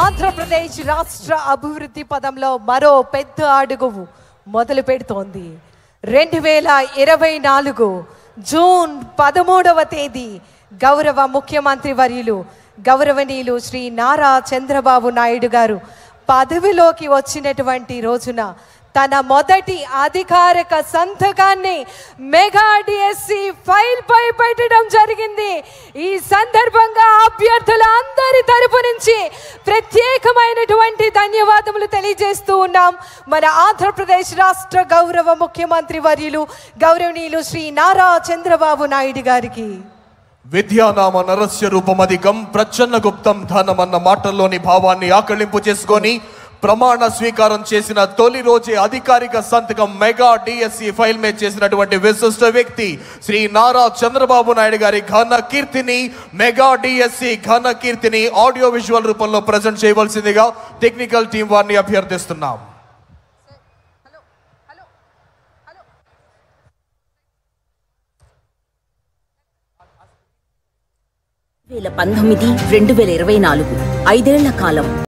ఆంధ్రప్రదేశ్ రాష్ట్ర అభివృద్ధి పదంలో మరో పెద్ద అడుగు మొదలు పెడుతోంది. 2024 జూన్ 13వ తేదీ గౌరవ ముఖ్యమంత్రి వర్యులు గౌరవనీయులు శ్రీ నారా చంద్రబాబు నాయుడు గారు పదవిలోకి వచ్చినటువంటి రోజున తన మొదటి అధికారిక సంతకాన్ని మెగా డిఎస్సి ఫైల్ పై పెట్టడం జరిగింది. ఈ సందర్భంగా అభ్యర్థుల అందరి తరపు నుంచి ప్రత్యేకమైనటువంటి ధన్యవాదములు తెలియజేస్తూ ఉన్నాం. మన ఆంధ్రప్రదేశ్ రాష్ట్ర గౌరవ ముఖ్యమంత్రి వర్యులు గౌరవనీయులు శ్రీ నారా చంద్రబాబు నాయుడు గారికి. విద్యానామ నరస్య రూపమధికం ప్రచ్ఛన్న గుప్తం ధనమన్న మాటల్లోని భావాన్ని ఆకళింపు చేసుకొని ప్రమాణ స్వీకారం చేసిన తొలి రోజే అధికారిక సంతకం మెగా డిఎస్సి ఫైల్ మీద చేసినటువంటి విశిష్ట వ్యక్తి శ్రీ నారా చంద్రబాబు నాయుడు గారి ఘన కీర్తిని మెగా డిఎస్సి ఘన కీర్తిని ఆడియో విజువల్ రూపంలో ప్రజెంట్ చేయవలసిందిగా టెక్నికల్ టీం వారిని అభ్యర్థిస్తున్నాం. 2019-2024 5 ఏళ్ల కాలం